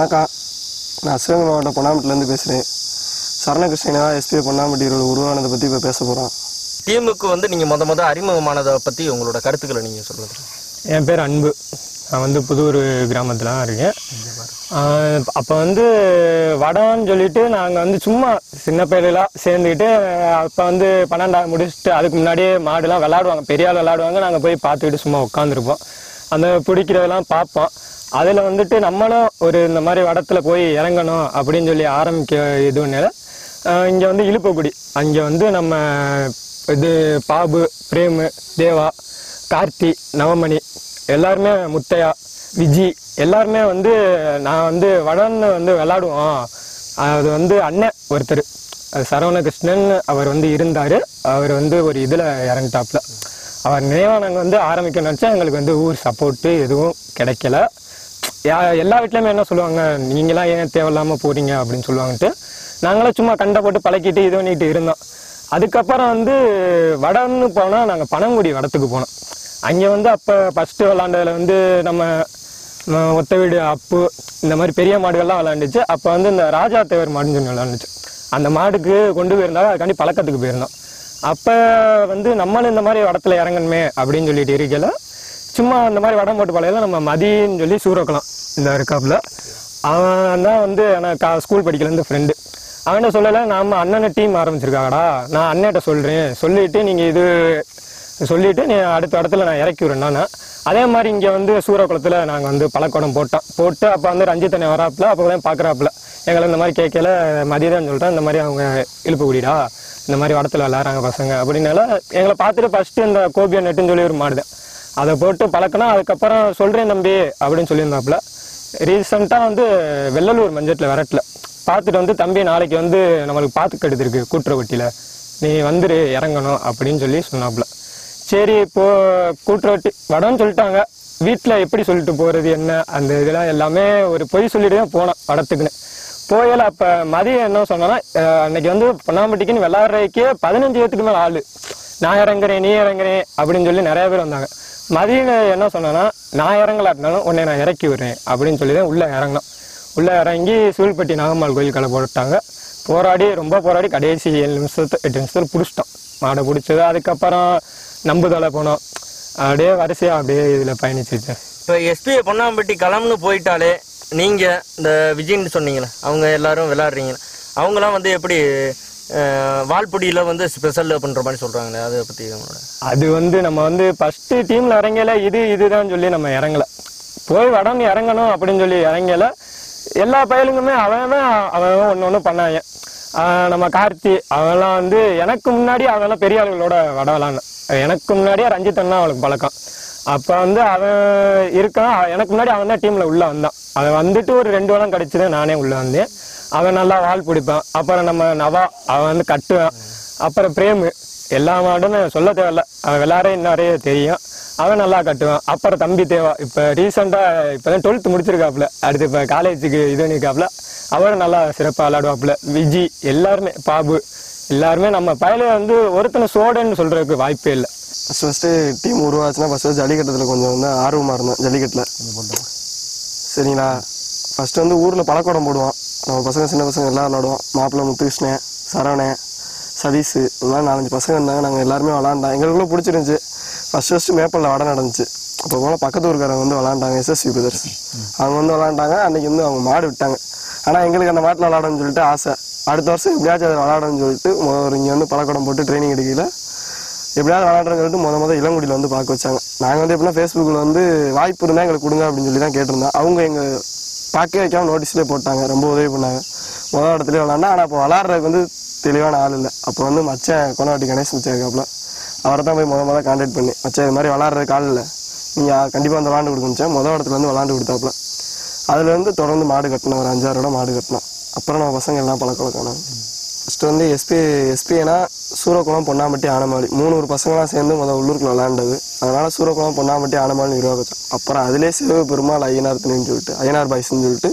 வணக்கம், நான் சிவகங்கை மாவட்டம் பொன்னாம்பட்டிலேருந்து பேசுகிறேன். சரணகிருஷ்ணனா எஸ்பி பொன்னாம்பட்டி உருவானதை பற்றி இப்போ பேச போகிறோம். டீமுக்கு வந்து நீங்கள் மொதல் அறிமுகமானதை பற்றி உங்களோட கருத்துக்களை நீங்கள் சொல்லுங்கள். என் பேர் அன்பு. நான் வந்து புதூர் கிராமத்தில் தான் இருக்கேன். அப்போ வந்து வடம்னு சொல்லிட்டு நாங்கள் வந்து சும்மா சின்ன பையலாம் சேர்ந்துக்கிட்டு அப்போ வந்து 12ஆவது முடிச்சுட்டு அதுக்கு முன்னாடியே மாடுலாம் விளாடுவாங்க, பெரிய ஆள் விளாடுவாங்க. நாங்கள் போய் பார்த்துக்கிட்டு சும்மா உட்காந்துருப்போம். அந்த பிடிக்கிறதெல்லாம் பார்ப்போம். அதில் வந்துட்டு நம்மளும் ஒரு இந்த மாதிரி வடத்தில் போய் இறங்கணும் அப்படின்னு சொல்லி ஆரம்பிக்க இதுனால இங்கே வந்து இழுப்பக்குடி, அங்கே வந்து நம்ம இது பாபு, பிரேமு, தேவா, கார்த்தி, நவமணி எல்லாருமே, முத்தையா, விஜி எல்லாருமே வந்து நான் வந்து வடன்னு வந்து விளாடுவோம். அது வந்து அண்ணன் ஒருத்தர், அது சரவணகிருஷ்ணன், அவர் வந்து இருந்தார். அவர் வந்து ஒரு இதில் இறங்கிட்டாப்புல. அவர் நினைவாக நாங்கள் வந்து ஆரம்பிக்க நினச்சா எங்களுக்கு வந்து ஊர் சப்போர்ட்டு எதுவும் கிடைக்கல. எல்லா வீட்லையுமே என்ன சொல்லுவாங்க, நீங்களாம் ஏன் தேவையில்லாமல் போறீங்க அப்படின்னு சொல்லுவாங்கட்டு நாங்களாம் சும்மா கண்டை போட்டு பழக்கிட்டு இது பண்ணிட்டு இருந்தோம். அதுக்கப்புறம் வந்து வடம்னு போனால் நாங்கள் பனங்குடி வடத்துக்கு போனோம். அங்கே வந்து அப்போ ஃபஸ்ட்டு விளாண்டதில் வந்து நம்ம ஒத்த வீடு அப்பு இந்த மாதிரி பெரிய மாடுகள்லாம் விளாண்டுச்சு. அப்போ வந்து இந்த ராஜா தேவர் மாடுன்னு சொல்லி விளாண்டுச்சு. அந்த மாடுக்கு கொண்டு போயிருந்தாலும் அதுக்காண்டி பழக்கத்துக்கு போயிருந்தோம். அப்போ வந்து நம்மளும் இந்த மாதிரி வடத்தில் இறங்கணுமே அப்படின்னு சொல்லிட்டு இருக்கல, சும்மா இந்த மாதிரி வடம் போட்டு பழையில நம்ம மதின்னு சொல்லி சூறக்கலாம் இந்த இருக்காப்புல. அவன் தான் வந்து எனக்கு ஸ்கூல் படிக்கலேருந்து ஃப்ரெண்டு. அவன்கிட்ட சொல்லலை, நம்ம அண்ணனை டீம் ஆரம்பிச்சிருக்காடா, நான் அண்ணன்கிட்ட சொல்கிறேன், சொல்லிவிட்டு நீங்கள் இது சொல்லிவிட்டு நீ அடுத்த இடத்துல நான் இறக்கி விட்றேன்னா. அதே மாதிரி இங்கே வந்து சூரக்குளத்தில் நாங்கள் வந்து பழக்கடம் போட்டு அப்போ வந்து ரஞ்சித்தனை வராப்புல, அப்போ தான் பார்க்குறாப்புல எங்களை இந்த மாதிரி கேட்கல. மதியதான் சொல்கிறேன், இந்த மாதிரி அவங்க இழுப்பு கூடிடா, இந்த மாதிரி வடத்தில் விளாட்றாங்க பசங்க அப்படின்னால எங்களை பார்த்துட்டு ஃபஸ்ட்டு இந்த கோபியா நெட்டுன்னு சொல்லி ஒரு மாடுதான் அதை போட்டு பழக்கணும். அதுக்கப்புறம் சொல்கிறேன் தம்பி அப்படின்னு சொல்லியிருந்தாப்புல. ரீசெண்டாக வந்து வெள்ளலூர் மஞ்சட்டில் விரட்டில் பார்த்துட்டு வந்து, தம்பி நாளைக்கு வந்து நம்மளுக்கு பார்த்து கெடுத்துருக்கு கூட்டுறவட்டியில், நீ வந்துரு இறங்கணும் அப்படின்னு சொல்லி சொன்னாப்புல. சரி இப்போது கூட்டுறவட்டி வடம்னு சொல்லிட்டாங்க, வீட்டில் எப்படி சொல்லிட்டு போகிறது என்ன அந்த இதெல்லாம் எல்லாமே ஒரு பொய் சொல்லிட்டு தான் போனோம் வடத்துக்குன்னு. போயல அப்போ மதியம் என்ன சொன்னோன்னா, அன்னைக்கு வந்து பொன்னாம்பட்டிக்குன்னு விளாட்றதுக்கே 15 பேத்துக்கு மேலே ஆள், நான் இறங்குறேன் நீ இறங்குறேன் அப்படின்னு சொல்லி நிறைய பேர் வந்தாங்க. மதியம் என்ன சொன்னேன்னா, நான் இறங்கலாட்டினாலும் உன்னை நான் இறக்கி விடுறேன் அப்படின்னு சொல்லி தான் உள்ளே இறங்கினோம். உள்ளே இறங்கி சூழ்பட்டி நாகம்மாள் கோயில் கடை போட்டாங்க. ரொம்ப போராடி கடைசி 7 நிமிஷத்து 8 நிமிஷத்தில் பிடிச்சிட்டோம், மாடை பிடிச்சது. அதுக்கப்புறம் நம்புதலை போனோம். அப்படியே வரிசையாக அப்படியே இதில் பயணிச்சிருச்சேன். இப்போ எஸ்பி பொன்னாம்பட்டி களம்னு போயிட்டாலே நீங்கள் இந்த விஜய்ன்னு சொன்னீங்களே, அவங்க எல்லாரும் விளையாடுறீங்க, அவங்களாம் வந்து எப்படி வால்பொடியில் வந்து ஸ்பெஷல் பண்ணுற மாதிரி சொல்கிறாங்களே, அதை பற்றி அது வந்து நம்ம வந்து ஃபஸ்ட்டு டீமில் இறங்கலை, இதுதான் சொல்லி நம்ம இறங்கலை. போய் வடம் இறங்கணும் அப்படின்னு சொல்லி இறங்கலை. எல்லா பயலுங்குமே அவன் ஒன்று ஒன்று பண்ணாங்க. நம்ம கார்த்தி அவெல்லாம் வந்து எனக்கு முன்னாடி அவெல்லாம் பெரிய ஆளுகளோட வடம் விளாட்னான். எனக்கு முன்னாடியே ரஞ்சித்தன்னா அவளுக்கு பழக்கம். அப்போ வந்து அவன் இருக்கான், எனக்கு முன்னாடி அவன் தான் டீமில் உள்ளே வந்தான். அவன் வந்துட்டு ஒரு 2 வடம் கிடச்சிதான் நானே உள்ளே வந்தேன். அவன் நல்லா வால் பிடிப்பான். அப்புறம் நம்ம நவா அவன் வந்து கட்டுவான். அப்புறம் பிரேமு எல்லா மாடுமே சொல்ல தேவையில்ல, அவன் விளாட்றே நிறைய தெரியும், அவன் நல்லா கட்டுவான். அப்புறம் தம்பி தேவா இப்போ ரீசெண்டாக இப்போ தான் 12th முடிச்சிருக்காப்புல, அடுத்து இப்போ காலேஜுக்கு இது பண்ணிருக்காப்புல, அவரும் நல்லா சிறப்பாக விளாடுவாப்புல. விஜி எல்லாருமே, பாபு எல்லாருமே நம்ம பயல வந்து ஒருத்தனை சோடன்னு சொல்கிறதுக்கு வாய்ப்பே இல்லை. ஃபஸ்ட்டு டீம் உருவாச்சுன்னா ஃபஸ்ட்டு ஜல்லிக்கட்டத்தில் கொஞ்சம் வந்து ஆர்வமாக இருந்தோம். ஜல்லிக்கட்டில் சரிங்களா, ஃபஸ்ட்டு வந்து ஊரில் பழக்கடம் போடுவோம். நம்ம பசங்க சின்ன பசங்க எல்லாம் விளாடுவோம். மாப்பிள்ளை, முத்துகிருஷ்ணன், சரவணன், சதீஷ், இதெல்லாம் 4-5 பசங்க இருந்தாங்க. நாங்கள் எல்லாருமே விளாண்டோம். எங்களுக்குள்ளே பிடிச்சிருந்துச்சி. ஃபஸ்ட்டு மேப்பலில் வடை நடந்துச்சு. அப்போ போல் பக்கத்து ஊருக்காரங்க வந்து விளாண்டாங்க, எஸ்எஸ்வி பிரதர்ஸ். அவங்க வந்து விளாண்டாங்க. அன்றைக்கி வந்து அவங்க மாடு விட்டாங்க. ஆனால் எங்களுக்கு அந்த மாட்டில் விளாடணும்னு சொல்லிட்டு ஆசை. அடுத்த வருஷம் எப்படியாச்சும் அதை விளாடணும்னு சொல்லிட்டு இங்கே வந்து பழக்கடம் போட்டு ட்ரைனிங் எடுக்கல எப்படியாவது விளாட்றேன்னு சொல்லிட்டு முத இளங்குடியில் வந்து பார்க்க வச்சாங்க. நாங்கள் வந்து எப்படின்னா ஃபேஸ்புக்கில் வந்து வாய்ப்பு இருந்தால் எங்களுக்கு கொடுங்க அப்படின்னு சொல்லி தான் கேட்டிருந்தோம். அவங்க எங்கள் பார்க்க வைக்காம நோட்டீஸ்லேயே போட்டாங்க, ரொம்ப உதவி பண்ணாங்க. முதல் இடத்துலேயே விளாண்டா. ஆனால் அப்போ விளாட்றதுக்கு வந்து தெளிவான ஆள் இல்லை. அப்போ வந்து மச்சான் கொண்டாட்டி கணேஷ் மச்சான் இருக்காப்புல, அவரை தான் போய் முத கான்டாக்ட் பண்ணி மச்சான் இது மாதிரி விளாட்றதுக்கு ஆள் இல்லை, நீங்கள் கண்டிப்பாக அந்த விளாண்டு கொடுக்குச்சேன். முதல் இடத்துல வந்து விளாண்டு கொடுத்தாப்புல. அதில் வந்து தொடர்ந்து மாடு கட்டினோம், ஒரு 5-6 இடம் மாடு கட்டினோம். அப்புறம் நம்ம பசங்க எல்லாம் பழக்கம். ஃபஸ்ட்டு வந்து எஸ்பிஏனா சூரக்குளம், பொன்னாம்பட்டி, ஆனமாளி 3 பசங்களாம் சேர்ந்து உள்ளூருக்குள்ள விளாண்டது. அதனால் சூரக்குளம், பொன்னாம்பட்டி, ஆனமாளி விரிவாக்கம். அப்புறம் அதிலே சிவ பெருமாள் ஐயனார் துணின்னு சொல்லிட்டு ஐயனார் பாய்ஸ்ன்னு சொல்லிட்டு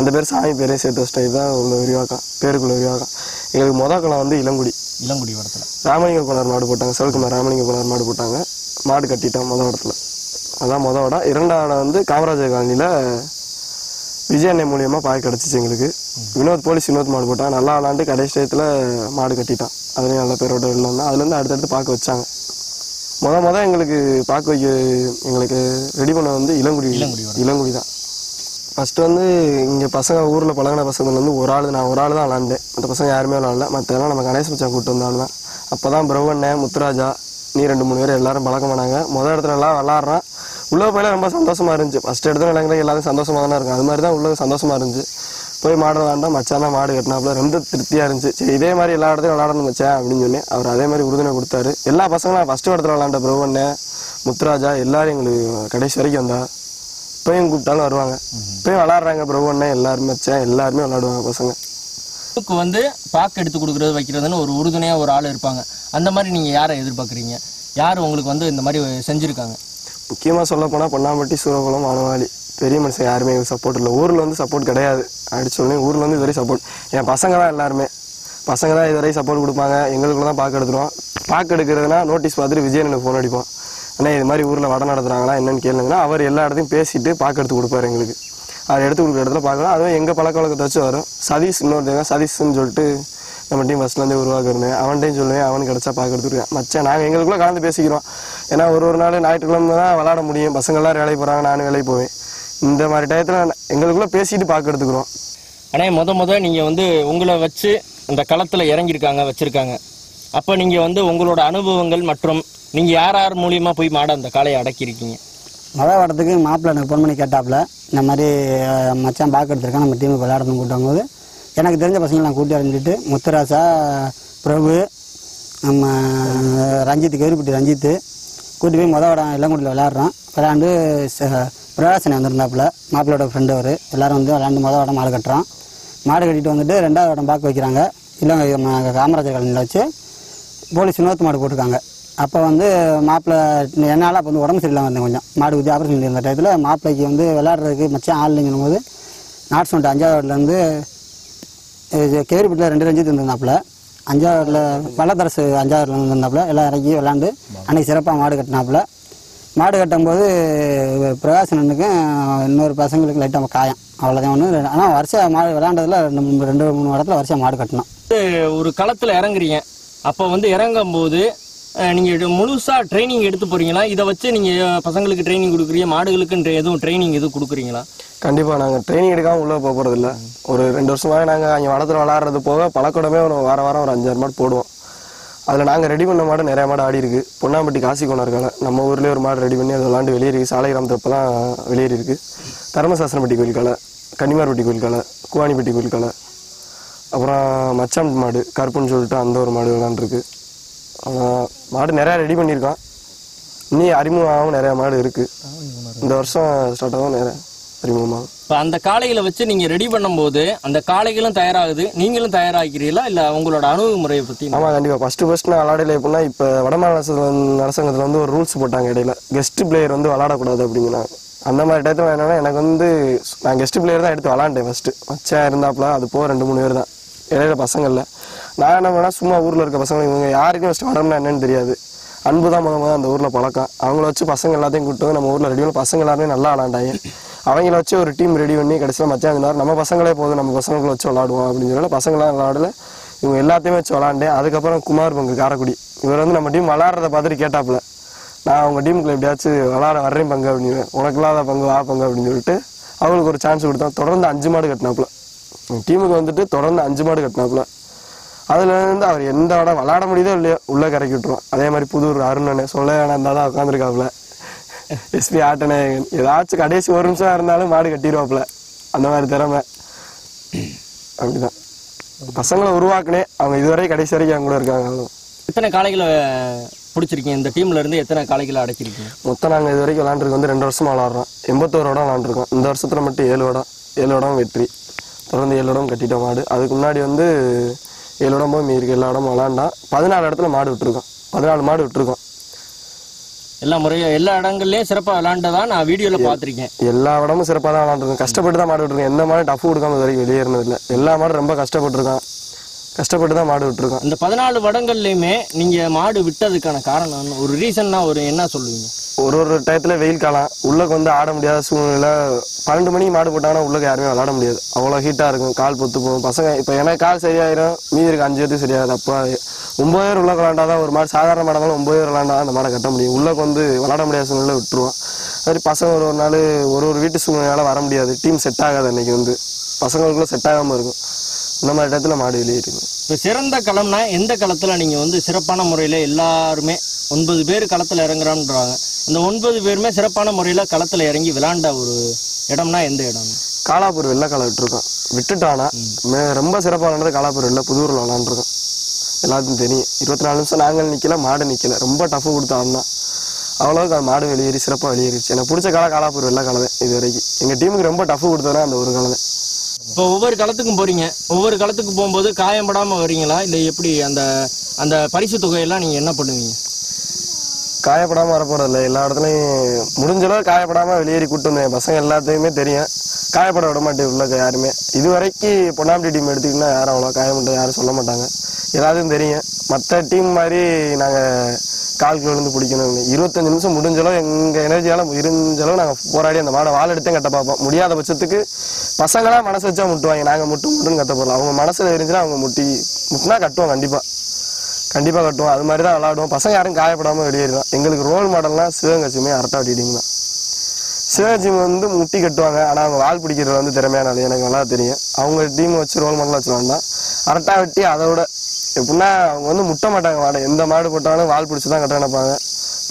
அந்த பேர் சாமி பேரே சேர்த்து வச்சிட்டா. இதுதான் உள்ள விரிவாக்கம், பேருக்குள்ள விரிவாக்கம். எங்களுக்கு மொதல் களம் வந்து இளங்குடி இடத்துல ராமலிங்க கோனார் மாடு போட்டாங்க. சிவகுமார் ராமலிங்க கோனார் மாடு போட்டாங்க. மாடு கட்டிட்டோம் மொதல் இடத்துல. அதான் மொதல் இடம். 2வது இடம் வந்து காமராஜர் காலனியில் விஜய் அண்ணன் மூலியமாக பாய் கிடச்சிச்சு எங்களுக்கு. போலீஸ் வினோத் மாடு போட்டான், நல்லா விளாண்டு கடைசி டயத்தில் மாடு கட்டிட்டான். அதுலேயும் நல்ல பேரோட இல்லைன்னா அதுலேருந்து அடுத்தடுத்து பார்க்க வச்சாங்க. மொதல் எங்களுக்கு பார்க்க வைக்க எங்களுக்கு ரெடி பண்ண வந்து இளங்குடி தான். ஃபஸ்ட்டு வந்து இங்கே பசங்க ஊரில் பழகின பசங்க வந்து நான் ஒரு ஆள் தான் விளாண்டேன். மற்ற பசங்க யாருமே விளாடல. மற்றெல்லாம் நம்ம கணேஷ் மச்சான் கூப்பிட்டு வந்தாலும் தான். அப்போ தான் பிரவண்ணன், முத்துராஜா, நீ 2-3 பேர் எல்லாரும் பழக்கம் பண்ணாங்க. முதல் இடத்துல எல்லாம் விளாட்றான். உள்ள போயில ரொம்ப சந்தோஷமாக இருந்துச்சு. ஃபஸ்ட்டு இடத்துல விளையாடுறதுக்கு எல்லாரும் சந்தோஷமாக தானே இருக்கும். அது மாதிரி தான் உள்ள சந்தோஷமாக இருந்துச்சு. போய் மாடு விளாண்டா மச்சான் தான் மாடு கட்டினாப்புல, ரொம்ப திருப்தியாக இருந்துச்சு. சரி இதே மாதிரி எல்லா இடத்தையும் விளாடணும் மச்சான் அப்படின்னு சொல்லி அவர் அதே மாதிரி உறுதுணை கொடுத்தாரு. எல்லா பசங்களும் ஃபஸ்ட்டு இடத்துல விளாண்ட பிரவண்ணன், முத்துராஜா எல்லாரும் எங்களுக்கு கடைசி வரைக்கும் வந்தா. இப்பயும் கூப்பிட்டாலும் வருவாங்க. இப்பயும் விளாட்றாங்க பிரபுண்ணே எல்லாருமே மச்சான் எல்லாருமே விளாடுவாங்க பசங்க. வந்து பாக்கு எடுத்து கொடுக்குறது வைக்கிறதுன்னு ஒரு உறுதுணையாக ஒரு ஆள் இருப்பாங்க. அந்த மாதிரி நீங்கள் யாரை எதிர்பார்க்குறீங்க? யார் உங்களுக்கு வந்து இந்த மாதிரி செஞ்சுருக்காங்க? முக்கியமாக சொல்ல போனால் பொன்னாம்பட்டி, சூரகுளம், ஆனவாளி பெரிய மனுஷன் யாருமே எங்களுக்கு சப்போர்ட் இல்லை. ஊரில் வந்து சப்போர்ட் கிடையாது. அடிச்சு சொல்லி ஊரில் வந்து இதுவரை சப்போர்ட் என் பசங்க தான். எல்லாருமே பசங்க தான் இதுவரை சப்போர்ட் கொடுப்பாங்க. எங்களுக்குள்ள தான் பாக்கு எடுத்துருவோம். பாக்கு எடுக்கிறதுனா நோட்டீஸ் பார்த்துட்டு விஜயன் எனக்கு ஃபோன் அடிப்போம். ஆனால் இது மாதிரி ஊரில் வடை நடத்துகிறாங்களா என்னன்னு கேளுங்கன்னா அவர் எல்லா இடத்தையும் பேசிட்டு பாக்கு எடுத்து கொடுப்பாரு எங்களுக்கு. அவர் எடுத்து கொடுக்குற இடத்துல பார்க்கலாம். அதுவும் எங்கள் பழக்க வழக்கத்தை வச்சு வரும். சதீஷ் இன்னொருத்தங்க சதீஷ்ன்னு சொல்லிட்டு நம்ம டீம் ஃபஸ்ட்லேருந்தே உருவாக்குறேன். அவன்கிட்டையும் சொல்லுவேன், அவனுக்கு கிடச்சா பார்க்க எடுத்துருக்கேன். மச்சான் நாங்கள் எங்களுக்குள்ளே கலந்து பேசிக்கிறோம். ஏன்னா ஒரு நாள் ஞாயிற்றுக்கிழமை தான் விளாட முடியும். பசங்கள்லாம் வேலைக்கு போகிறாங்க, நானும் வேலைக்கு போவேன். இந்த மாதிரி டயத்தில் எங்களுக்குள்ளே பேசிட்டு பார்க்க எடுத்துக்கிறோம். ஆனால் நீங்கள் வந்து உங்களை வச்சு இந்த களத்தில் இறங்கியிருக்காங்க வச்சுருக்காங்க. அப்போ நீங்கள் வந்து உங்களோட அனுபவங்கள் மற்றும் நீங்கள் யார் மூலியமாக போய் மாட அந்த காளையை அடக்கியிருக்கீங்க? மொதல் வரத்துக்கு மாப்பிள்ளை எனக்கு ஃபோன் பண்ணி கேட்டாப்புல, இந்த மாதிரி மச்சான் பார்க்க எடுத்துருக்கேன், நம்ம டீமுக்கு விளையாடணும்னு கூட்டும் போது எனக்கு தெரிஞ்ச பசங்களை நான் கூட்டி அறிஞ்சிட்டு முத்துராசா, பிரபு, நம்ம ரஞ்சித்து, கேரிப்பட்டி ரஞ்சித்து கூட்டி போய் மொதல் இடம் இளங்குடியில் விளையாடுறோம். விளையாண்டு பிரகாசனை வந்திருந்தாப்புல, மாப்பிள்ளோட ஃப்ரெண்டு அவர். எல்லோரும் வந்து விளையாண்டு மொதல் இடம் மாடு கட்டுறோம். மாடு கட்டிட்டு வந்துட்டு 2வது இடம் பார்க்க வைக்கிறாங்க. இல்லை காமராஜர் காலனியில் வச்சு போலீஸ் வினோத் மாடு போட்டிருக்காங்க. அப்போ வந்து மாப்பிள்ளை என்னால் அப்போ வந்து உடம்பு சரியில்லாமல் இருந்தேன். கொஞ்சம் மாடு குத்தி ஆப்ரேஷன் இருந்த டயத்தில் மாப்பிள்ளைக்கு வந்து விளையாடுறதுக்கு மச்சான் ஆள் இல்லைங்கும் போது நாட்ஸ் வந்துட்டு 5வது வார்டிலேருந்து கேரிப்பட்டியில் 2 ரஞ்சித்து இருந்திருந்தாப்புல, 5வது வார்டில் வல்லத்தரசு 5வது வார்டில் இருந்திருந்தாப்புல. எல்லாம் இறக்கி விளாண்டு அன்றைக்கி சிறப்பாக மாடு கட்டினாப்புல. மாடு கட்டும்போது பிரகாசனுக்கும் இன்னொரு பசங்களுக்கு லைட்டாக காயம், அவ்வளோதான் ஒன்று. ஆனால் வருஷம் மாடு விளையாண்டதில் 2-3 இடத்துல வருஷம் மாடு கட்டணும். ஒரு களத்தில் இறங்குறீங்க. அப்போ வந்து இறங்கும் போது நீங்கள் முழுசாக ட்ரைனிங் எடுத்து போகிறீங்களா? இதை வச்சு நீங்கள் பசங்களுக்கு ட்ரைனிங் கொடுக்குறீங்க, மாடுகளுக்கு எதுவும் ட்ரைனிங் எதுவும் கொடுக்குறீங்களா? கண்டிப்பாக நாங்கள் ட்ரைனிங் எடுக்காமல் உள்ளே போக போகிறதில்ல. ஒரு 2 வருஷமாக நாங்கள் அங்கே வளத்தில் விளாட்றது போக பழக்கூடமே ஒரு வாரம் ஒரு 5-6 மாடு போடுவோம். அதில் நாங்கள் ரெடி பண்ண மாடு நிறையா மாடு ஆடி இருக்குது. பொன்னாம்பட்டி காசி கோனார்கால நம்ம ஊர்லேயே ஒரு மாடு ரெடி பண்ணி அதை விளாண்டு வெளியேறிருக்கு. சாலை கிராமத்தில் இப்போ தான் வெளியேறி இருக்குது. தர்மசாஸ்திரப்பட்டி கோயில் காலை, கன்னிமார்பட்டி கோயில் காலை, குவானிப்பட்டி கோயில் காலை, அப்புறம் மச்சான் மாடு கருப்புன்னு சொல்லிட்டு அந்த ஒரு மாடு விளாண்டுருக்கு. மாடு நிறையா ரெடி பண்ணியிருக்கான். இன்னும் அறிமுகமாகவும் நிறையா மாடு இருக்குது. இந்த வருஷம் ஸ்டார்ட் ஆகும் நிறையா அறிமுகமாகும். இப்போ அந்த காளைகளை வச்சு நீங்கள் ரெடி பண்ணும்போது அந்த காளைகளும் தயாராகுது, நீங்களும் தயாராகிறீங்களா? இல்லை உங்களோட அணுகுமுறையை பற்றி? ஆமாம், கண்டிப்பாக. ஃபஸ்ட்டு நான் விளாடல. எப்படின்னா இப்போ வடமஞ அரசாங்கத்தில் வந்து ஒரு ரூல்ஸ் போட்டாங்க இடையில, கெஸ்ட் பிளேயர் வந்து விளாடக்கூடாது அப்படிங்கிறாங்க. அந்த மாதிரி டயத்தில் என்னென்னா எனக்கு வந்து நான் கெஸ்ட் பிளேயர் தான் எடுத்து விளாண்டேன். ஃபஸ்ட்டு மச்சான் இருந்தாப்புல, அது போக 2-3 பேர் தான் இடையில பசங்க இல்லை. நான் என்ன பண்ணால் சும்மா ஊரில் இருக்க பசங்க இவங்க யாருக்கும் ஃபஸ்ட்டு வடம்னா என்னன்னு தெரியாது. அன்பு தான் முதல் அந்த ஊரில் பழக்கம். அவங்கள வச்சு பசங்க எல்லாத்தையும் கூப்பிட்டு வந்து நம்ம ஊரில் ரெடி பண்ணி பசங்க எல்லாருமே நல்லா விளாண்டாங்க. அவங்கள வச்சு ஒரு டீம் ரெடி பண்ணி கடைசியில் மச்சான் இருந்தார், நம்ம பசங்களே போதும், நம்ம பசங்களை வச்சு விளாடுவோம் அப்படின்னு சொல்லி பசங்களாம் விளாடல. இவங்க எல்லாத்தையுமே வச்சு விளாண்டேன். அதுக்கப்புறம் குமார் பங்கு காரைக்குடி இவர் வந்து நம்ம டீம் விளாட்றத பார்த்துட்டு கேட்டாப்புல, நான் அவங்க டீமுக்குள்ள எப்படியாச்சும் விளாட வர்றேன் பங்கு அப்படின்னு, உனக்கு இல்லாத பங்கு வா பங்கு அப்படின்னு சொல்லிட்டு அவங்களுக்கு ஒரு சான்ஸ் கொடுத்தோம். தொடர்ந்து 5 மாடு கட்டினாப்புல. டீமுக்கு வந்துட்டு தொடர்ந்து 5 மாடு கட்டினாப்புல. அதுலேருந்து அவர் எந்த இடம் விளாட முடியுதோ இல்லையோ உள்ளே கறக்கி விட்டுருவோம். அதே மாதிரி புதூர் அருணனே சொல்ல வேணாம் தான் உட்காந்துருக்காப்புல. எஸ்பி ஆட்டனே ஏதாச்சும் கடைசி ஒரு நிமிஷம் இருந்தாலும் மாடு கட்டிடுவாப்புல. அந்த மாதிரி திறமை அப்படிதான் பசங்களை உருவாக்குனே. அவங்க இதுவரை கடைசி வரைக்கும் அவங்க கூட இருக்காங்க. எத்தனை காளைகளை பிடிச்சிருக்கீங்க? இந்த டீம்ல இருந்து எத்தனை காளைகளை அடக்கிருக்கீங்க? மொத்தம் நாங்கள் இது வரைக்கும் விளாண்டுருக்கு வந்து 2 வருஷமா விளாட்றோம். 81 இடம் விளாண்டுருக்கோம். இந்த வருஷத்துல மட்டும் 7 இடம் வெற்றி. தொடர்ந்து 7 இடம் கட்டிட்டோம் மாடு. அதுக்கு முன்னாடி வந்து 7 இடம் போய் மீறி எல்லா இடமும் விளாண்டோம். 14 இடத்துல மாடு விட்டுருக்கோம். 14 மாடு விட்டுருக்கோம். எல்லா இடங்கள்லயும் சிறப்பா விளாண்டதா நான் வீடியோல பாத்திருக்கேன். எல்லா இடமும் சிறப்பாக தான் விளாண்டுருக்கோம். கஷ்டப்பட்டு தான் மாடு விட்டுருக்கோம். எந்த மாடு டஃப் கொடுக்காம இது வரைக்கும் வெளியேறினது இல்லை. எல்லா மாடும் ரொம்ப கஷ்டப்பட்டுருக்கான். கஷ்டப்பட்டு தான் மாடு விட்டுருக்கோம். இந்த 14 வடங்கள்லயுமே நீங்க மாடு விட்டதுக்கான காரணம் ஒரு ரீசன்னா என்ன சொல்லுவீங்க? ஒரு டயத்துல வெயில் காலம் உள்ளக்கு வந்து ஆட முடியாத சூழ்நிலை. 12 மணிக்கு மாடு போட்டாங்கன்னா உள்ளக்கு யாருமே விளாட முடியாது. அவ்வளோ ஹீட்டாக இருக்கும். கால் பொத்து போகும். பசங்க இப்போ எனக்கு கால் சரியாயிரும், மீதி இருக்கு 5 பேருக்கு சரியாது. அப்போ 9 பேர் உள்ளக்கு விளாண்டாதான் ஒரு மாடு சாதாரண மாடாலும் 9 பேர் விளாண்டா அந்த மாடை கட்ட முடியும். உள்ளக்கு வந்து விளாட முடியாத சூழ்நிலை விட்டுருவோம். மாதிரி பசங்க ஒரு நாள் ஒரு வீட்டு சூழ்நிலையால வர முடியாது. டீம் செட் ஆகாது. அன்னைக்கு வந்து பசங்களுக்குள்ள செட் ஆகாமல் இருக்கும். இந்த மாதிரி இடத்துல மாடு வெளியேறிடும். இப்போ சிறந்த களம்னா எந்த களத்துல நீங்க சிறப்பான முறையில எல்லாருமே 9 பேர் களத்துல இறங்குறான்றாங்க. இந்த 9 பேருமே சிறப்பான முறையில களத்துல இறங்கி விளையாண்ட ஒரு இடம்னா எந்த இடம்? காலாப்பூர் வெள்ளைக்காலை விட்டுருக்கோம். விட்டுட்டானா ரொம்ப சிறப்பாக விளாண்டது காலாப்பூர் வெள்ளை புதூரில் விளாண்டுருக்கோம். எல்லாத்துக்கும் தெரியும். 24 நிமிஷம் நாங்கள் நிற்கல, மாடு நிற்கல. ரொம்ப டஃப் கொடுத்தான்னா அவ்வளோக்கு மாடு வெளியேறி சிறப்பாக வெளியேறிச்சு. எனக்கு பிடிச்ச காலாப்பூர் வெள்ளைக்காலை தான் இது வரைக்கும். எங்கள் டீமுக்கு ரொம்ப டஃப் கொடுத்தோன்னா அந்த ஒரு காலை தான். இப்போ ஒவ்வொரு களத்துக்கும் போறீங்க. ஒவ்வொரு களத்துக்கு போகும்போது காயப்படாம வரீங்களா இல்லை எப்படி? அந்த அந்த பரிசு தொகையெல்லாம் நீங்க என்ன பண்ணுவீங்க? காயப்படாமல் வரப்போறதில்ல. எல்லா இடத்துலையும் முடிஞ்சளவு காயப்படாமல் வெளியேறி கூட்டு வந்தேன். பசங்க எல்லாத்தையுமே தெரியும். காயப்பட விட மாட்டேன் உள்ள யாருமே. இது வரைக்கும் பொன்னாம்பட்டி டீம் எடுத்துக்கிட்டா யாரும் அவ்வளோ காயப்பட்டு யாரும் சொல்ல மாட்டாங்க. எல்லாத்தையும் தெரியும். மற்ற டீம் மாதிரி நாங்கள் கால்குள்ள இருந்து பிடிக்கணும். 25 நிமிஷம் முடிஞ்சளவு எங்கள் எனர்ஜியால் இருந்தளவு நாங்கள் போராடி அந்த மாடை வால் எடுத்தே கட்ட பார்ப்போம். முடியாத பட்சத்துக்கு பசங்களாம் மனசு வச்சா முட்டுவாங்க. நாங்கள் முட்டுன்னு கட்ட போடலாம். அவங்க மனசில் இருந்துச்சுன்னா அவங்க முட்டினா கட்டுவோம். கண்டிப்பாக கட்டுவோம். அது மாதிரி தான் விளாடுவோம். பசங்க யாரும் காயப்படாமல் வெளியேறிடும். எங்களுக்கு ரோல் மாடல்னால் சிவகட்சியுமே அரட்டாவட்டி டீம் தான். சிவகட்சி வந்து முட்டி கட்டுவாங்க. ஆனால் அவங்க வால் பிடிக்கிறது வந்து திறமையான ஆள். எனக்கு நல்லா தெரியும். அவங்க டீம் வச்சு ரோல் மாடலாக வச்சுருவாங்கன்னா அரட்டாவட்டி அதோட எப்படின்னா அவங்க வந்து முட்ட மாட்டாங்க. மாடு எந்த மாடு போட்டாலும் வால் பிடிச்சி தான் கட்ட நினைப்பாங்க.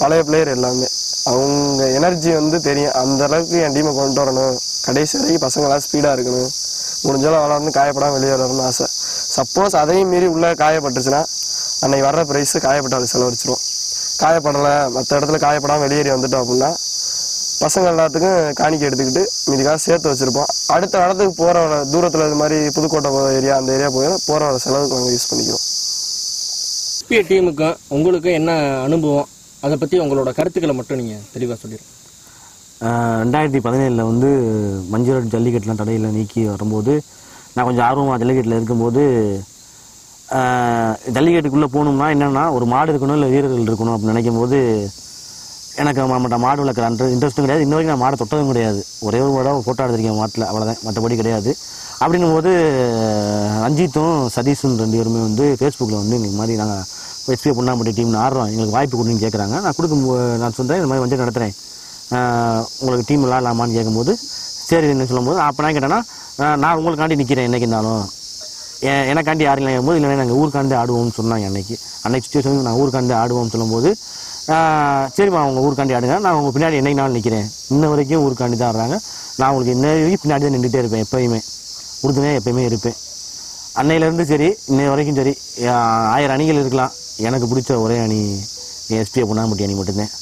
பழைய பிளேயர் எல்லாமே அவங்க எனர்ஜி வந்து தெரியும். அந்த அளவுக்கு என் டீமை கொண்டு வரணும். கடைசி வரைக்கும் பசங்களாம் ஸ்பீடாக இருக்கணும். முடிஞ்சாலும் விளாட்ணும். காயப்படாமல் வெளியே வரணும்னு ஆசை. சப்போஸ் அதையும் மீறி உள்ளே காயப்பட்டுச்சுன்னா அன்னைக்கு வர்ற ப்ரைஸு காயப்பட்டாலும் செலவழிச்சிரும். காயப்படலை மற்ற இடத்துல காயப்படாமல் வெளியேறி வந்துட்டோம் அப்படின்னா பசங்க எல்லாத்துக்கும் காணிக்கை எடுத்துக்கிட்டு மீதிக்காக சேர்த்து வச்சுருப்போம். அடுத்த இடத்துக்கு போகிற தூரத்தில் இது மாதிரி புதுக்கோட்டை ஏரியா அந்த ஏரியா போகிற செலவுக்கு நாங்கள் யூஸ் பண்ணிக்கிறோம். எஸ்பிஐ டீமுக்கும் உங்களுக்கும் என்ன அனுபவம், அதை பற்றி உங்களோட கருத்துக்களை மட்டும் நீங்கள் தெளிவாக சொல்லிடுங்க. 2017 வந்து மஞ்சள் ஜல்லிக்கட்டுலாம் தடையில் நீக்கி வரும்போது நான் கொஞ்சம் ஆர்வமாக ஜல்லிக்கட்டில் இருக்கும்போது ஜல்லிக்கட்டுக்குள்ளே போகணும்னா என்னென்னா ஒரு மாடு இருக்கணும் இல்லை வீரர்கள் இருக்கணும் அப்படின்னு நினைக்கும் போது எனக்கு மாடு வளர்க்குற இன்ட்ரெஸ்ட்டும் கிடையாது. இன்ன வரைக்கும் நான் மாடை தொட்டதும் கிடையாது. ஒரே ஒரு மாடம் ஃபோட்டோ எடுத்திருக்கேன் மாட்டில், அவ்வளோதான். மற்றபடி கிடையாது. அப்படின்னும் போது ரஞ்சித்தும் சதீஷும் 2 பேருமே வந்து ஃபேஸ்புக்கில் வந்து எங்களுக்கு மாதிரி நாங்கள் எஸ்பிஐ பொன்னாம்பட்டி டீம்னு ஆடுறோம், எங்களுக்கு வாய்ப்பு கொடுன்னு கேட்குறாங்க. நான் சொல்கிறேன் இந்த மாதிரி வந்து நடத்துகிறேன், உங்களுக்கு டீம் விளாட்லாமான்னு கேட்கும்போது சரி என்ன சொல்லும்போது அப்போ நான் கேட்டேன்னா நான் உங்களுக்காண்டி நிற்கிறேன் என்றைக்கு இருந்தாலும், எனக்காண்டி யாரும் இல்லை போது இல்லைன்னா நாங்கள் ஊருக்காண்டி ஆடுவோம்னு சொன்னாங்க. அன்னைக்கு சுச்சுவேஷன் நான் ஊருக்காண்டி ஆடுவோம்னு சொல்லும்போது சரிம்மா அவங்க ஊருக்காண்டி ஆடுங்க, நான் உங்கள் பின்னாடி என்னைக்கு நாள் நிற்கிறேன். இன்ன வரைக்கும் ஊருக்காண்டி தான் ஆடுறாங்க. நான் உங்களுக்கு இன்ன வரைக்கும் பின்னாடி தான் நின்றுட்டே இருப்பேன். எப்போயுமே உறுதுணையாக எப்போயுமே இருப்பேன். அன்னையிலேருந்து சரி இன்னை வரைக்கும் சரி 1000 அணிகள் இருக்கலாம். எனக்கு பிடிச்ச ஒரே அணி எஸ்பிஐ பொன்னாம்பட்டி அணி மட்டும்தான்.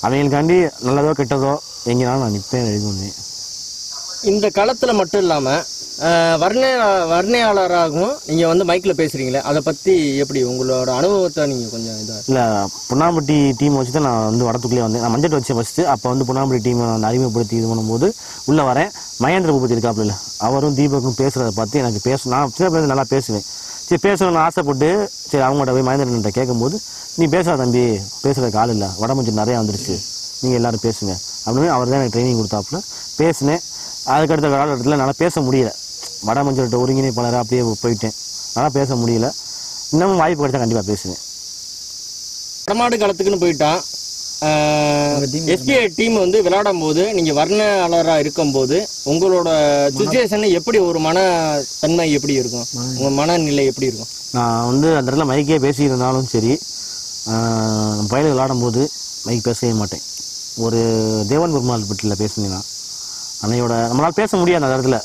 அவங்களுக்காண்டி நல்லதோ கெட்டதோ எங்கேனாலும் நான் நிற்பேன், எழுதுவேன். இந்த களத்தில் மட்டும் இல்லாமல் வர்ணையாளராகவும் நீங்கள் வந்து மைக்கில் பேசுகிறீங்களே, அதை பற்றி எப்படி உங்களோட அனுபவத்தை நீங்கள் கொஞ்சம் இதாக? இல்லை, பொன்னாம்பட்டி டீம் வச்சு தான் நான் வந்து வடத்துக்குள்ளே வந்தேன். நான் மஞ்சள் வச்சேன் ஃபஸ்ட்டு. அப்போ வந்து பொன்னாம்பட்டி டீமை நான் அறிமுகப்படுத்தி இது பண்ணும்போது உள்ளே வரேன். மகேந்திர பூபதி இருக்காப்புல, அவரும் தீபக்கும் பேசுகிறத பார்த்து எனக்கு நான் சின்ன பேச நல்லா பேசுவேன். சரி பேசணும்னு ஆசைப்பட்டு சரி அவங்கள்ட்ட போய் மகேந்திரன்ட்ட கேட்கும்போது நீ பேசுகிற தம்பி, பேசுகிறதுக்கு ஆள் இல்லை, வடமஞ்சு நிறையா வந்துருச்சு, நீங்கள் எல்லோரும் பேசுங்க அப்படின்னு அவர் தான் எனக்கு ட்ரைனிங் கொடுத்தாப்புல. பேசினேன். அதுக்கடுத்த காலகட்டத்தில் என்னால் பேச முடியல. வடமஞ்சள்கிட்ட ஒருங்கிணைப்பாளராக அப்படியே போயிட்டேன். அதனால் பேச முடியல. இன்னமும் வாய்ப்பு கிடைச்சா கண்டிப்பாக பேசுவேன். வடமாடு களத்துக்குன்னு போயிட்டான் எஸ்பிஐ டீம் வந்து விளையாடும் போது நீங்க வர்ணாளராக இருக்கும்போது உங்களோட சுச்சுவேஷன் எப்படி ஒரு மன தன்மை எப்படி இருக்கும், உங்க மனநிலை எப்படி இருக்கும்? நான் வந்து அந்த இடத்துல மைக்கே பேசியிருந்தாலும் சரி, பயில விளையாடும் போது மைக் பேசவே மாட்டேன். ஒரு தேவன் பெருமாள் வீட்டில் பேசுனீங்கன்னா அன்னையோட நம்மளால் பேச முடியாது அந்த இடத்துல.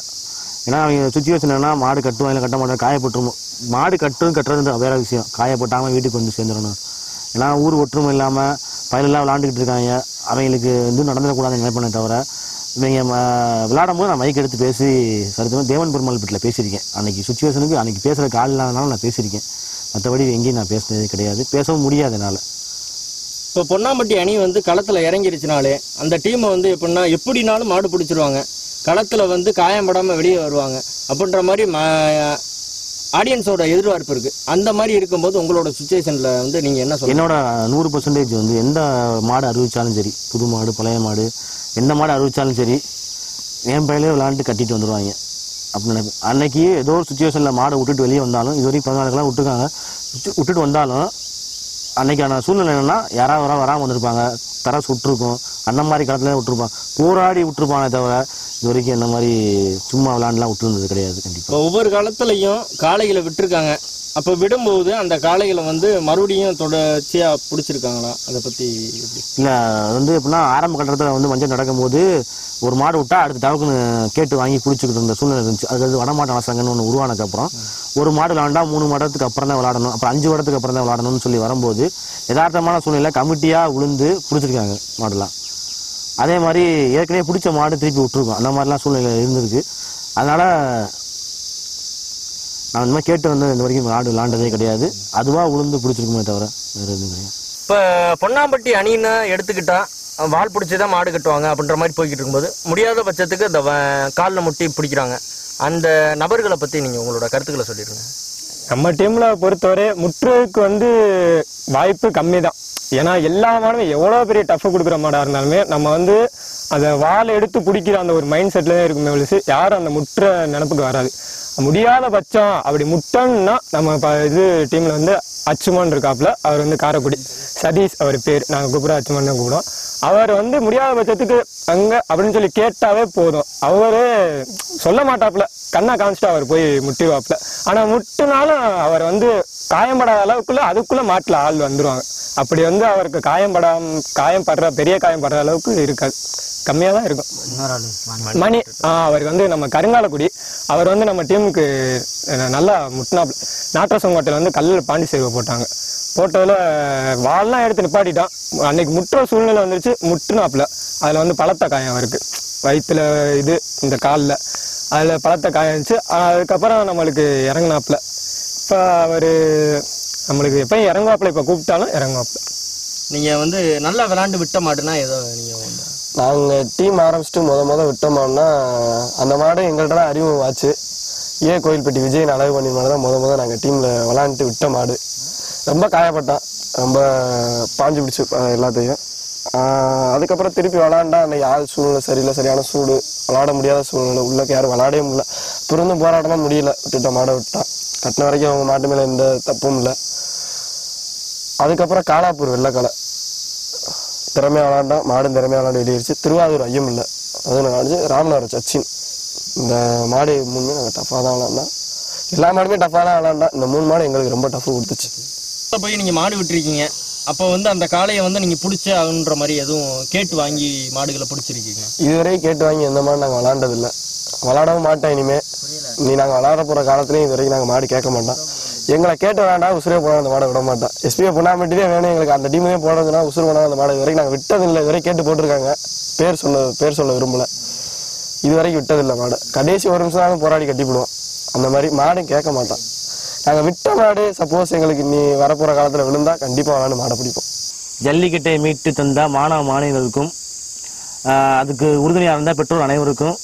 ஏன்னா அவங்க சுச்சுவேஷன் என்னன்னா, மாடு கட்டுவாங்க இல்லை கட்ட மாட்டேன், காயப்பட்டுருமோ. மாடு கட்டுறது வேற விஷயம், காயப்பட்டாமல் வீட்டுக்கு வந்து சேர்ந்துடணும். ஏன்னா ஊர் ஒற்றுமை இல்லாமல் பயிலெல்லாம் விளாண்டுக்கிட்டு இருக்காங்க. அவங்களுக்கு வந்து நடந்துடக்கூடாதுன்னு நினைப்பேனே தவிர, இவங்க விளையாடும் போது நான் மைக் எடுத்து பேசி சரித்தமாக தேவன் பெருமாள் வீட்டில் பேசியிருக்கேன். அன்றைக்கி சுச்சுவேஷனுக்கு அன்றைக்கி பேசுகிற கால் இல்லாதனால நான் பேசியிருக்கேன். மற்றபடி எங்கேயும் நான் பேசினதே கிடையாது, பேசவும் முடியாது என்னால். இப்போ பொன்னாம்பட்டி அணி வந்து களத்தில் இறங்கிருச்சுனாலே அந்த டீமை வந்து எப்படின்னா எப்படினாலும் மாடு பிடிச்சிருவாங்க, களத்தில் வந்து காயம்படாமல் வெளியே வருவாங்க அப்படின்ற மாதிரி ஆடியன்ஸோட எதிர்பார்ப்பு இருக்குது. அந்த மாதிரி இருக்கும்போது உங்களோட சுச்சுவேஷனில் வந்து நீங்கள் என்ன சொல்லுங்கள்? என்னோட 100% வந்து எந்த மாடு அறிவிச்சாலும் சரி, புது மாடு பழைய மாடு எந்த மாடு அறிவிச்சாலும் சரி, என் பையிலே விளாண்டு கட்டிட்டு வந்துடுவாங்க அப்படின்னு நினைப்பேன். அன்னைக்கு ஏதோ ஒரு சுச்சுவேஷனில் மாடை விட்டுட்டு வெளியே வந்தாலும், இது வரைக்கும் 14 விட்டுருக்காங்க, விட்டுட்டு வந்தாலும் அன்னைக்கான சூழ்நிலை என்னென்னா யாராவது வராமல் வந்திருப்பாங்க, தர சுட்டிருக்கும், அந்த மாதிரி களத்துல விட்டுருப்பான், போராடி விட்டுருப்பானே தவிர இது வரைக்கும் இந்த மாதிரி சும்மா விளாண்டுலாம் விட்டுருந்தது கிடையாது. கண்டிப்பாக ஒவ்வொரு காலத்துலையும் காளைகளை விட்டுருக்காங்க. அப்போ விடும்போது அந்த காளைகளை வந்து மறுபடியும் தொடர்ச்சியாக பிடிச்சிருக்காங்களா, அதை பற்றி எப்படி? இல்லை, அது வந்து எப்படின்னா ஆரம்ப கட்டத்தில் வந்து மஞ்சள் நடக்கும்போது ஒரு மாடு விட்டா அடுத்த தவக்குன்னு கேட்டு வாங்கி பிடிச்சிக்கிட்டு இருந்த சூழ்நிலை இருந்துச்சு. அது வடமாட்ட வசங்கன்னு ஒன்று உருவானதுக்கப்புறம் ஒரு மாடு விளாண்டா 3 மாதத்துக்கு அப்புறம் தான் விளாடணும், அப்புறம் 5 வருடத்துக்கு அப்புறம் தான் விளாடணும்னு சொல்லி வரும்போது யதார்த்தமான சூழ்நிலை கமிட்டியாக விழுந்து பிடிச்சிருக்காங்க மாடுலாம். அதே மாதிரி ஏற்கனவே பிடிச்ச மாடு திருப்பி விட்டுருக்கோம், அந்த மாதிரிலாம் சூழ்நிலை இருந்திருக்கு. அதனால் நான் இந்த மாதிரி கேட்டு வந்து இந்த வரைக்கும் மாடு விளாண்டதே கிடையாது, அதுவாக விழுந்து பிடிச்சிருக்குமே தவிர வேறு எதுவும் கிடையாது. இப்போ பொன்னாம்பட்டி அணின்னு எடுத்துக்கிட்டா வால் பிடிச்சி தான் மாடு கட்டுவாங்க அப்படின்ற மாதிரி போய்கிட்டு இருக்கும்போது முடியாத பட்சத்துக்கு இந்த காலில் முட்டி பிடிக்கிறாங்க, அந்த நபர்களை பற்றி நீங்கள் உங்களோட கருத்துக்களை சொல்லிடுங்க. நம்ம டீம்ல பொறுத்தவரை முற்றுக்கு வந்து வாய்ப்பு கம்மி தான். ஏன்னா எல்லா மாடுமே எவ்வளோ பெரிய டஃப் கொடுக்குற மாடாக இருந்தாலுமே நம்ம வந்து அந்த வாழை எடுத்து பிடிக்கிற அந்த ஒரு மைண்ட் செட்டில் தான் இருக்குமே ஒழிச்சு யாரும் அந்த முற்ற நினப்புக்கு வராது. முடியாத பட்சம் அப்படி முட்டன்னா நம்ம இது டீமில் வந்து அச்சுமான் இருக்காப்புல, அவர் வந்து காரைக்குடி சதீஷ் அவர் பேர், நாங்கள் கூப்பிட அச்சுமான் தான் கூப்பிடுவோம். அவர் வந்து முடியாத பட்சத்துக்கு அங்கே அப்படின்னு சொல்லி கேட்டாவே போதும், அவரே சொல்ல மாட்டாப்புல, கண்ணா காமிச்சிட்டு அவர் போய் முட்டிடுவாப்புல. ஆனால் முட்டுனாலும் அவர் வந்து காயம்படாத அளவுக்குள்ள அதுக்குள்ளே மாட்டில் ஆள் வந்துடுவாங்க. அப்படி வந்து அவருக்கு பெரிய காயம் படுற அளவுக்கு இருக்காது, கம்மியாக தான் இருக்கும். மணி அவருக்கு வந்து நம்ம கருங்காலக்குடி, அவர் வந்து நம்ம டீமுக்கு நல்லா முட்டினாப்புல. நாட்டரசங்கோட்டையில் வந்து கல்லில் பாண்டி சேவை போட்டதில் வால்லாம் எடுத்து நிப்பாட்டிட்டான். அன்னைக்கு முட்டுற சூழ்நிலை வந்துருச்சு, முட்டுனாப்புல அதில் வந்து பலத்த காயம் அவருக்கு வயிற்றுல இது இந்த காலில், அதில் பலத்த காயம் இருந்துச்சு. அதுக்கப்புறம் நம்மளுக்கு இறங்கினாப்புல. இப்போ அவர் நம்மளுக்கு எப்பயும் இறங்குவாப்புல, இப்போ கூப்பிட்டாலும் இறங்குவாப்புல. நீங்கள் வந்து நல்லா விளாண்டு விட்ட மாடுனா ஏதோ நீங்கள் நாங்கள் டீம் ஆரம்பிச்சுட்டு முத விட்ட மாடுனா அந்த மாடு எங்கள்கிட்ட தான் அறிமுகம் ஆச்சு. கோயில்பட்டி விஜயன் அழகு பண்ணி மாடு தான் முத நாங்கள் டீமில் விளாண்டுட்டு விட்ட மாடு. ரொம்ப காயப்பட்டான், ரொம்ப பாஞ்சு பிடிச்சி எல்லாத்தையும். அதுக்கப்புறம் திருப்பி விளாண்டா அன்னைக்கு ஆள் சூழ்நிலை சரியில்லை, சரியான சூடு, விளாட முடியாத சூழ்நிலை, உள்ளக்கு யாரும் விளாடவே முடியல. பிறந்து போராட்டமா முடியல, விட்டுட்ட மாடை விட்டான். கட்டின வரைக்கும் அவங்க மாட்டு மேலே எந்த தப்பும் இல்லை. அதுக்கப்புறம் காலாப்பூர் வெள்ளைக்காலை திறமையாக விளாண்டான், மாடும் திறமையாக விளாண்டு வெளியேறிச்சு. திருவாரூர் ஐயம் இல்லை, அது நாளைச்சு ராமநாதர் சச்சின். இந்த மாடு 3 நாங்கள் டஃப்பாக தான் விளாண்டோம், எல்லா மாடுமே டஃப்பாக தான் விளாண்டோம். இந்த 3 மாடு எங்களுக்கு ரொம்ப டஃப் கொடுத்துச்சு. போய் நீங்கள் மாடு விட்டுருக்கீங்க, அப்போ வந்து அந்த காளையை வந்து நீங்கள் பிடிச்ச ஆகுன்ற மாதிரி எதுவும் கேட்டு வாங்கி மாடுகளை பிடிச்சிருக்கீங்க? இதுவரை கேட்டு வாங்கி எந்த மாடு நாங்கள் விளாண்டதில்லை, விளாடவும் மாட்டோம். இனிமேல் நாங்கள் விளாட போகிற காலத்துலேயும் இது வரைக்கும் நாங்கள் மாடு கேட்க மாட்டோம். எங்களை கேட்டு விளாண்டா உசுரே போனால் அந்த மாடை விட மாட்டோம். எஸ்பிஐ பொன்னாம்பட்டியே வேணும் எங்களுக்கு, அந்த டீமே போடுறதுனா உசுறு போனால் அந்த மாடை இது வரைக்கும் நாங்கள் விட்டதில்லை. இதுவரை கேட்டு போட்டிருக்காங்க, பேர் சொல்ல விரும்பலை, இது வரைக்கும் விட்டதில்லை மாடு. கடைசி 1 நிமிஷம் போராடி கட்டிவிடுவோம், அந்த மாதிரி மாடும் கேட்க மாட்டோம். நாங்கள் விட்ட மாடு சப்போஸ் எங்களுக்கு நீ வரப்போகிற காலத்தில் விழுந்தா கண்டிப்பாக விளாண்டு மாடை பிடிப்போம். ஜல்லிக்கட்டை மீட்டு தந்த மாணவர்களுக்கும் அதுக்கு உறுதுணையாக இருந்த பெற்றோர் அனைவருக்கும்,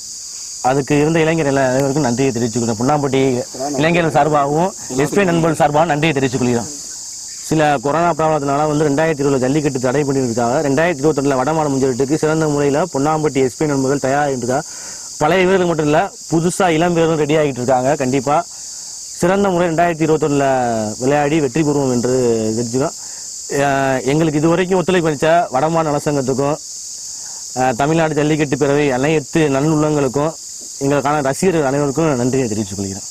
அதுக்கு இருந்த இளைஞர் அனைவருக்கும் நன்றியை தெரிவித்துக்கொள்கிறோம். பொன்னாம்பட்டி இளைஞர்கள் சார்பாகவும் எஸ்பி நண்பர்கள் சார்பாகவும் நன்றியை தெரிவித்துக் கொள்கிறோம். சில கொரோனா ப்ராப்ளத்தினால வந்து 2020 ஜல்லிக்கட்டு தடை பண்ணியிருக்காங்க. 2022 வடமாடு முஞ்சலிட்டுக்கு சிறந்த முறையில் பொன்னாம்பட்டி எஸ்பி நண்பர்கள் தயாராகிட்டு பழைய வீரர்கள் மட்டும் இல்லை, புதுசாக இளம் வீரர்களும் ரெடி ஆகிட்டு இருக்காங்க. கண்டிப்பாக சிறந்த முறை 2021 விளையாடி வெற்றி பெறுவோம் என்று தெரிஞ்சுக்கிறோம். எங்களுக்கு இது வரைக்கும் ஒத்துழைப்பு அளித்த வடமாநில நலசங்கத்துக்கும் தமிழ்நாடு ஜல்லிக்கட்டு பிறவை அனைத்து நல்லுள்ளங்களுக்கும் எங்களுக்கான ரசிகர்கள் அனைவருக்கும் நன்றியை தெரிவித்துக் கொள்கிறேன்.